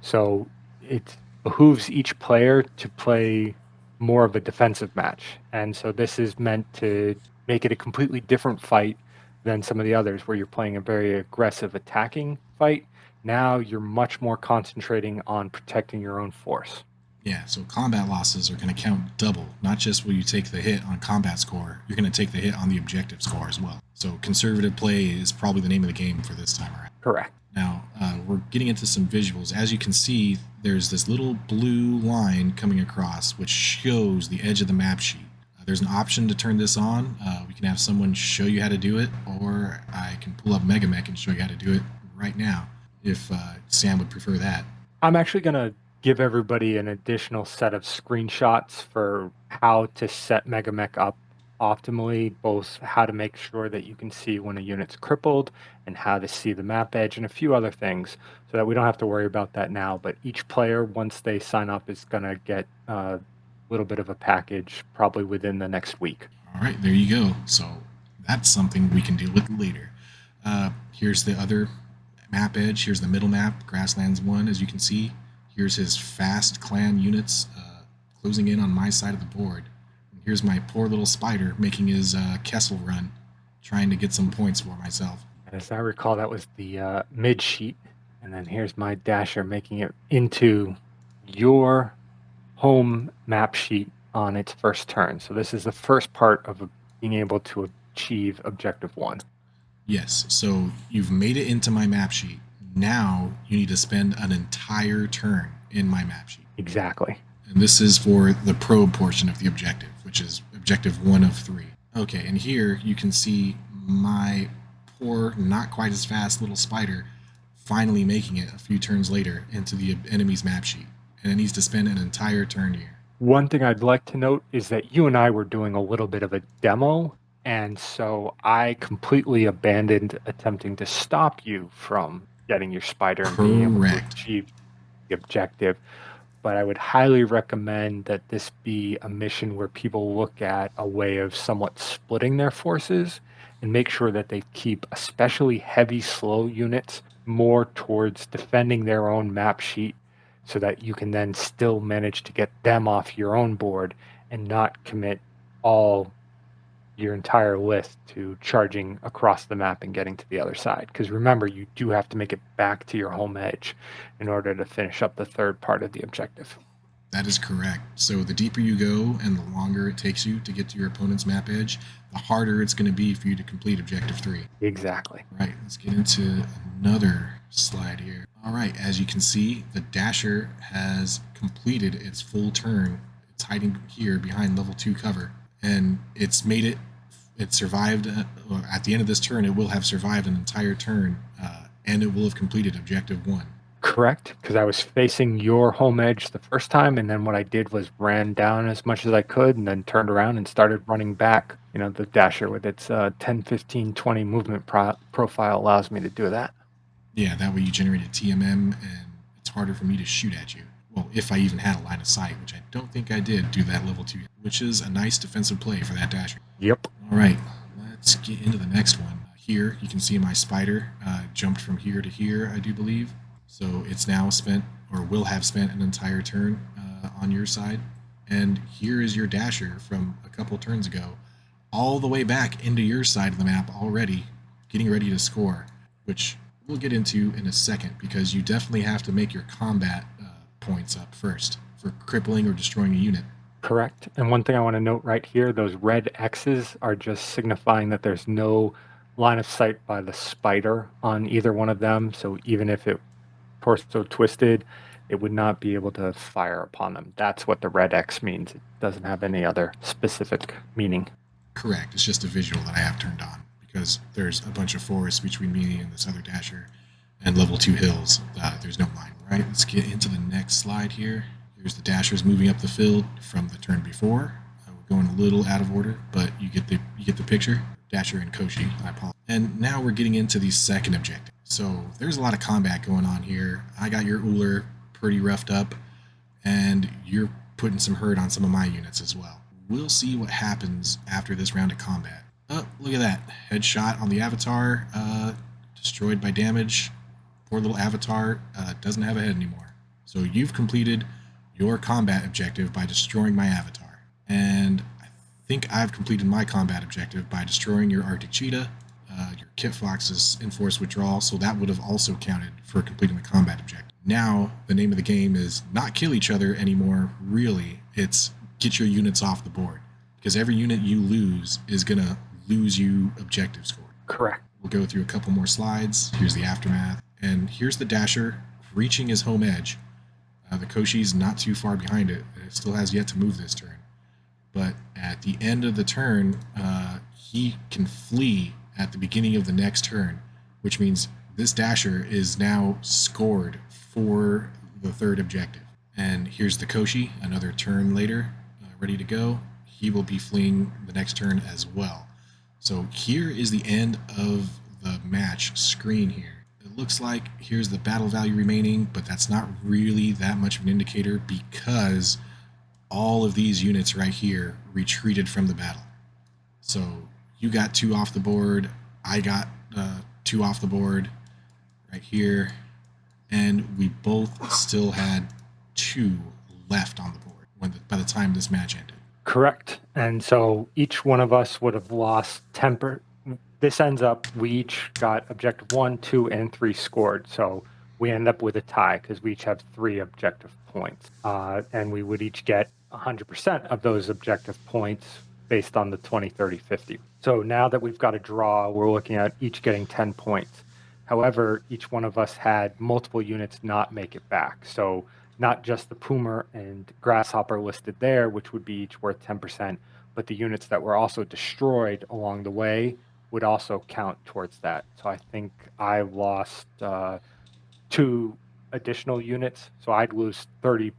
So it behooves each player to play more of a defensive match. And so this is meant to make it a completely different fight than some of the others where you're playing a very aggressive attacking fight. Now you're much more concentrating on protecting your own force. Yeah, so combat losses are going to count double. Not just will you take the hit on combat score, you're going to take the hit on the objective score as well. So conservative play is probably the name of the game for this time around. Correct. Now, we're getting into some visuals. As you can see, there's this little blue line coming across, which shows the edge of the map sheet. There's an option to turn this on. We can have someone show you how to do it, or I can pull up MegaMech and show you how to do it right now, if Sam would prefer that. I'm actually going to give everybody an additional set of screenshots for how to set MegaMech up optimally, both how to make sure that you can see when a unit's crippled and how to see the map edge and a few other things so that we don't have to worry about that now. But each player, once they sign up, is going to get a little bit of a package probably within the next week. All right, there you go. So that's something we can deal with later. Here's the other map edge. Here's the middle map, Grasslands 1, as you can see. Here's his fast clan units closing in on my side of the board. And here's my poor little spider making his Kessel run, trying to get some points for myself. As I recall, that was the mid sheet. And then here's my dasher making it into your home map sheet on its first turn. So this is the first part of being able to achieve objective 1. Yes, so you've made it into my map sheet. Now you need to spend an entire turn in my map sheet. Exactly. And this is for the probe portion of the objective, which is objective 1 of 3. Okay, and here you can see my poor, not quite as fast little spider finally making it a few turns later into the enemy's map sheet. And it needs to spend an entire turn here. One thing I'd like to note is that you and I were doing a little bit of a demo, and so I completely abandoned attempting to stop you from getting your spider and being able to Correct. achieve the objective. But I would highly recommend that this be a mission where people look at a way of somewhat splitting their forces and make sure that they keep especially heavy, slow units more towards defending their own map sheet so that you can then still manage to get them off your own board and not commit all your entire list to charging across the map and getting to the other side. Because remember, you do have to make it back to your home edge in order to finish up the third part of the objective. That is correct. So the deeper you go and the longer it takes you to get to your opponent's map edge, the harder it's going to be for you to complete objective 3. Exactly. Right, let's get into another slide here. All right, as you can see, the dasher has completed its full turn. It's hiding here behind level 2 cover, and it's made it. It survived. At the end of this turn, it will have survived an entire turn, and it will have completed objective 1. Correct, because I was facing your home edge the first time, and then what I did was ran down as much as I could and then turned around and started running back. You know, the dasher with its 10, 15, 20 movement profile allows me to do that. Yeah, that way you generate a TMM, and it's harder for me to shoot at you. Well, if I even had a line of sight, which I don't think I did do that level 2, which is a nice defensive play for that dasher. Yep. All right, let's get into the next one. Here, you can see my spider jumped from here to here, I do believe. So it's now spent, or will have spent, an entire turn on your side. And here is your dasher from a couple turns ago. all the way back into your side of the map already, getting ready to score, which we'll get into in a second because you definitely have to make your combat points up first for crippling or destroying a unit. Correct. And one thing I want to note right here, those red X's are just signifying that there's no line of sight by the spider on either one of them. So even if it torso twisted, it would not be able to fire upon them. That's what the red X means. It doesn't have any other specific meaning. Correct. It's just a visual that I have turned on because there's a bunch of forests between me and this other dasher and level 2 hills. There's no line. Right, let's get into the next slide here. Here's the dashers moving up the field from the turn before. We're going a little out of order, but you get the picture. Dasher and Koshi, I apologize. And now we're getting into the second objective. So there's a lot of combat going on here. I got your Uller pretty roughed up, and you're putting some hurt on some of my units as well. We'll see what happens after this round of combat. Oh, look at that. Headshot on the Avatar, destroyed by damage. Poor little Avatar doesn't have a head anymore. So you've completed your combat objective by destroying my Avatar. And I think I've completed my combat objective by destroying your Arctic Cheetah. Your Kit Fox is enforced withdrawal, so that would have also counted for completing the combat objective. Now, the name of the game is not kill each other anymore, really. It's get your units off the board. Because every unit you lose is going to lose you objective score. Correct. We'll go through a couple more slides. Here's the aftermath. And here's the dasher reaching his home edge. The Koshi's not too far behind it. It still has yet to move this turn. But at the end of the turn, he can flee at the beginning of the next turn, which means this dasher is now scored for the third objective. And here's the Koshi, another turn later, ready to go. He will be fleeing the next turn as well. So here is the end of the match screen here. It looks like here's the battle value remaining, but that's not really that much of an indicator because all of these units right here retreated from the battle. So you got 2 off the board, I got 2 off the board right here, and we both still had 2 left on the board by the time this match ended. Correct. And so each one of us would have lost 10%. This ends up, we each got objective 1, 2, and 3 scored. So we end up with a tie because we each have 3 objective points. And we would each get 100% of those objective points based on the 20, 30, 50. So now that we've got a draw, we're looking at each getting 10 points. However, each one of us had multiple units not make it back. So not just the Puma and Grasshopper listed there, which would be each worth 10%, but the units that were also destroyed along the way would also count towards that. So I think I lost 2 additional units, so I'd lose 30%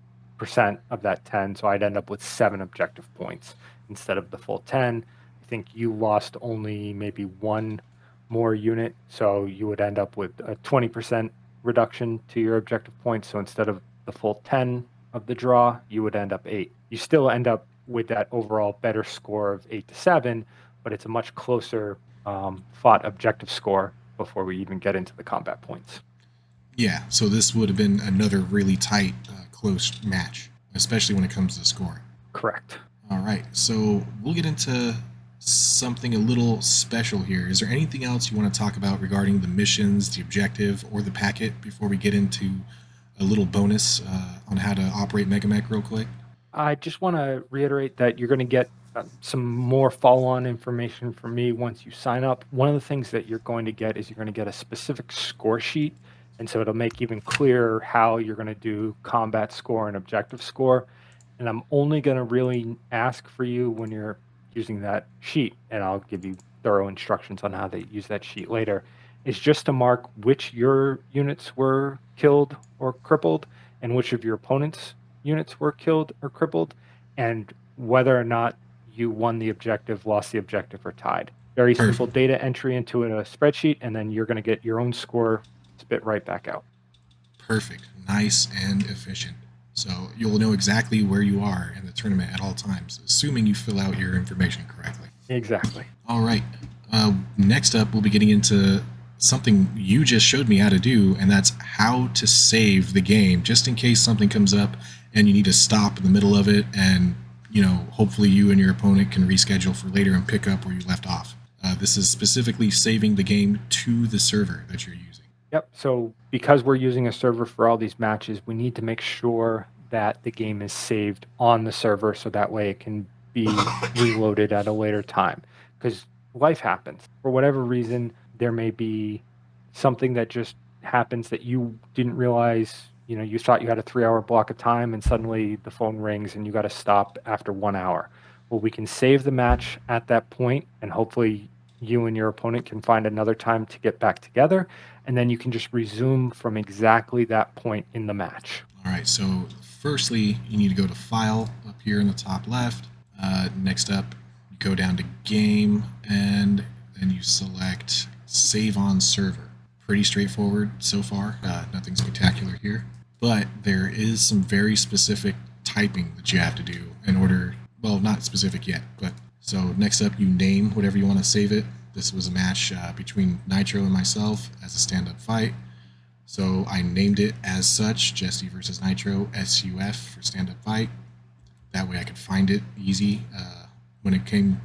of that 10, so I'd end up with 7 objective points instead of the full 10. I think you lost only maybe 1 more unit, so you would end up with a 20% reduction to your objective points. So instead of the full 10 of the draw, you would end up 8. You still end up with that overall better score of 8-7, but it's a much closer fought objective score before we even get into the combat points. Yeah, so this would have been another really tight, close match, especially when it comes to scoring. Correct. All right, so we'll get into something a little special here. Is there anything else you want to talk about regarding the missions, the objective, or the packet before we get into a little bonus on how to operate Megamech real quick? I just want to reiterate that you're going to get some more follow-on information from me once you sign up. One of the things that you're going to get is you're going to get a specific score sheet, and so it'll make even clearer how you're going to do combat score and objective score. And I'm only going to really ask for you when you're using that sheet, and I'll give you thorough instructions on how to use that sheet later, is just to mark which your units were killed or crippled and which of your opponent's units were killed or crippled, and whether or not you won the objective, lost the objective, or tied. Very simple data entry into a spreadsheet, and then you're going to get your own score spit right back out. Perfect. Nice and efficient. So you'll know exactly where you are in the tournament at all times, assuming you fill out your information correctly. Exactly. All right. Next up, we'll be getting into something you just showed me how to do, and that's how to save the game, just in case something comes up and you need to stop in the middle of it and hopefully you and your opponent can reschedule for later and pick up where you left off. This is specifically saving the game to the server that you're using. Yep. So because we're using a server for all these matches, we need to make sure that the game is saved on the server so that way it can be reloaded at a later time. Because life happens. For whatever reason, there may be something that just happens that you didn't realize. You thought you had a 3-hour block of time and suddenly the phone rings and you got to stop after 1 hour. Well, we can save the match at that point and hopefully you and your opponent can find another time to get back together, and then you can just resume from exactly that point in the match. All right, so firstly, you need to go to File up here in the top left. Next up, you go down to Game, and then you select Save on Server. Pretty straightforward so far. Nothing spectacular here. But there is some very specific typing that you have to do in order, well, not specific yet, but so next up, you name whatever you want to save it. This was a match between Nitro and myself as a stand-up fight. So I named it as such, Jesty versus Nitro, SUF for stand-up fight. That way I could find it easy when it came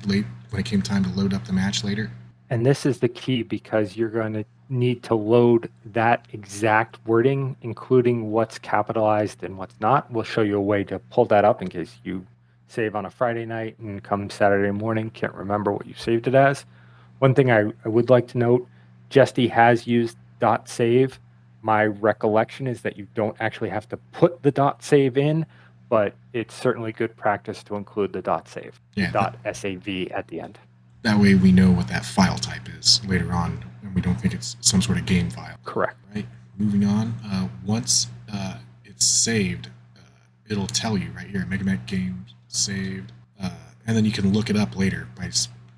time to load up the match later. And this is the key because you're going to need to load that exact wording, including what's capitalized and what's not. We'll show you a way to pull that up in case you save on a Friday night and come Saturday morning, can't remember what you saved it as. One thing I would like to note, Jesty has used .save. My recollection is that you don't actually have to put the .save in, but it's certainly good practice to include the .save, .sav at the end. That way we know what that file type is later on, and we don't think it's some sort of game file. Correct. Right. Moving on. Once it's saved, it'll tell you right here, MegaMech game saved, and then you can look it up later by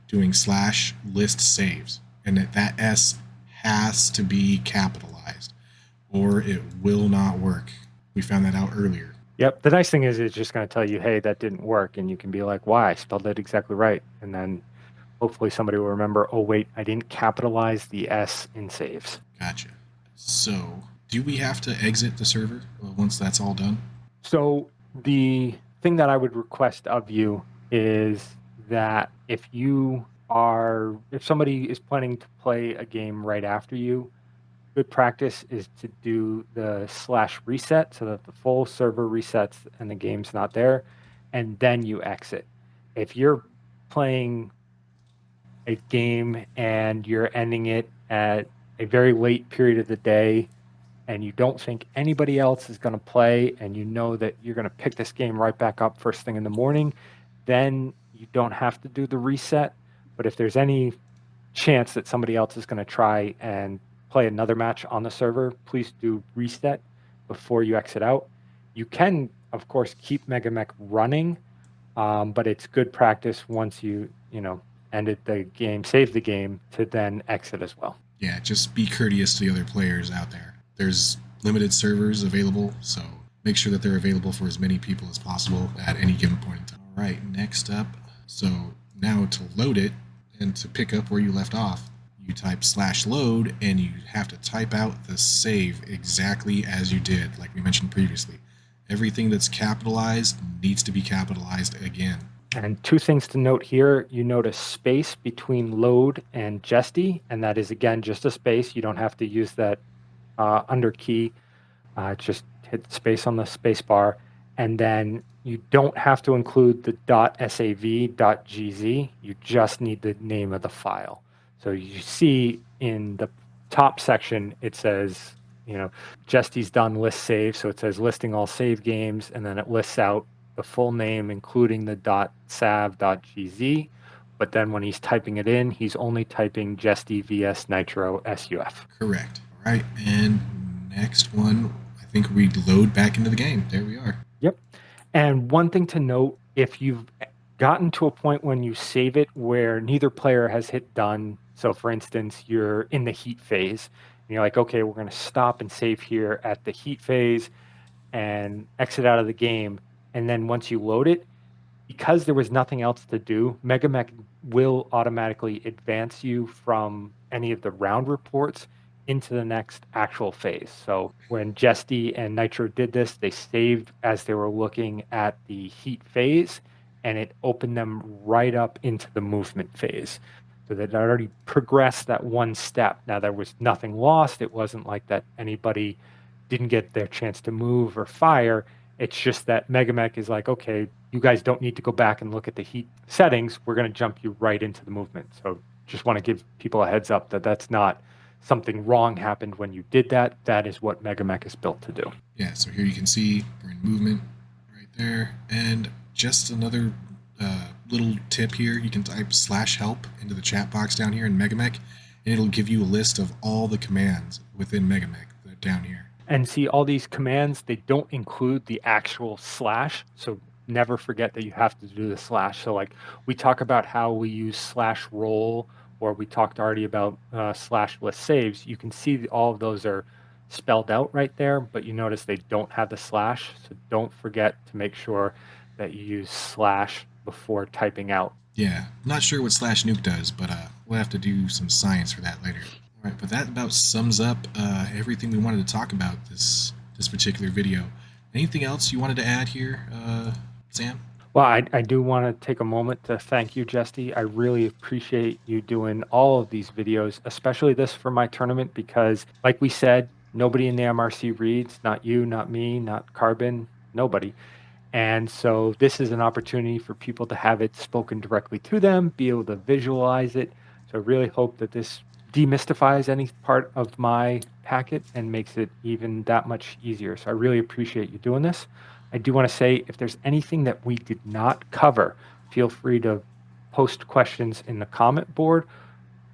doing /list saves, and that S has to be capitalized, or it will not work. We found that out earlier. Yep. The nice thing is it's just going to tell you, hey, that didn't work, and you can be like, why? I spelled it exactly right, and then hopefully somebody will remember, oh, wait, I didn't capitalize the S in saves. Gotcha. So do we have to exit the server once that's all done? So the thing that I would request of you is that if somebody is planning to play a game right after you, good practice is to do the /reset so that the full server resets and the game's not there, and then you exit. If you're playing a game and you're ending it at a very late period of the day and you don't think anybody else is going to play and you know that you're going to pick this game right back up first thing in the morning, then you don't have to do the reset. But if there's any chance that somebody else is going to try and play another match on the server, please do reset before you exit out. You can, of course, keep MegaMech running, but it's good practice once you ended the game, saved the game, to then exit as well. Yeah, just be courteous to the other players out there. There's limited servers available, so make sure that they're available for as many people as possible at any given point in time. All right, next up, so now to load it and to pick up where you left off, you type /load and you have to type out the save exactly as you did, like we mentioned previously. Everything that's capitalized needs to be capitalized again. And two things to note here. You note a space between load and Jesty, and that is, again, just a space. You don't have to use that under key. Just hit space on the space bar. And then you don't have to include the .sav.gz. You just need the name of the file. So you see in the top section, it says, Jesty's done list save. So it says listing all save games, and then it lists out the full name, including the .sav.gz. But then when he's typing it in, he's only typing Jesty vs Nitro SUF. Correct. All right. And next one, I think we load back into the game. There we are. Yep. And one thing to note, if you've gotten to a point when you save it where neither player has hit done, so for instance, you're in the heat phase, and you're like, okay, we're going to stop and save here at the heat phase and exit out of the game. And then once you load it, because there was nothing else to do, MegaMech will automatically advance you from any of the round reports into the next actual phase. So when Jesty and Nitro did this, they saved as they were looking at the heat phase, and it opened them right up into the movement phase. So they'd already progressed that one step. Now there was nothing lost. It wasn't like that anybody didn't get their chance to move or fire. It's just that Megamech is like, okay, you guys don't need to go back and look at the heat settings. We're going to jump you right into the movement. So just want to give people a heads up that that's not something wrong happened when you did that. That is what Megamech is built to do. Yeah, so here you can see we're in movement right there. And just another little tip here, you can type /help into the chat box down here in Megamech, and it'll give you a list of all the commands within Megamech that are down here. And see, all these commands, they don't include the actual slash. So never forget that you have to do the slash. So like we talk about how we use /roll, or we talked already about /list saves. You can see all of those are spelled out right there, but you notice they don't have the slash. So don't forget to make sure that you use slash before typing out. Yeah, not sure what /nuke does, but we'll have to do some science for that later. All right, but that about sums up everything we wanted to talk about this particular video. Anything else you wanted to add here, Sam? Well, I do want to take a moment to thank you, Jesty. I really appreciate you doing all of these videos, especially this for my tournament, because like we said, nobody in the MRC reads, not you, not me, not Carbon, nobody. And so this is an opportunity for people to have it spoken directly to them, be able to visualize it. So I really hope that this demystifies any part of my packet and makes it even that much easier. So I really appreciate you doing this. I do want to say, if there's anything that we did not cover, feel free to post questions in the comment board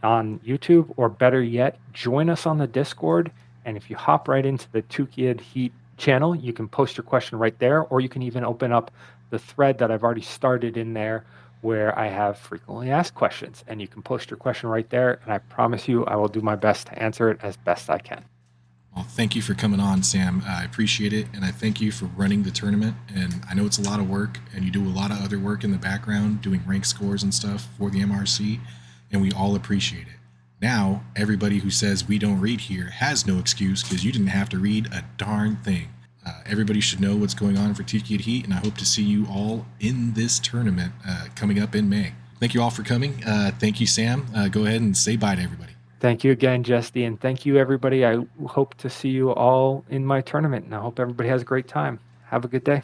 on YouTube, or better yet, join us on the Discord. And if you hop right into the Tukkayid Heat channel, you can post your question right there, or you can even open up the thread that I've already started in there where I have frequently asked questions, and you can post your question right there, and I promise you I will do my best to answer it as best I can. Well, thank you for coming on, Sam. I appreciate it, and I thank you for running the tournament. And I know it's a lot of work, and you do a lot of other work in the background, doing rank scores and stuff for the MRC, and we all appreciate it. Now, everybody who says we don't read here has no excuse, because you didn't have to read a darn thing. Everybody should know what's going on for Tukkayid Heat, and I hope to see you all in this tournament coming up in May. Thank you all for coming. Thank you, Sam. Go ahead and say bye to everybody. Thank you again, Jesty, and thank you, everybody. I hope to see you all in my tournament, and I hope everybody has a great time. Have a good day.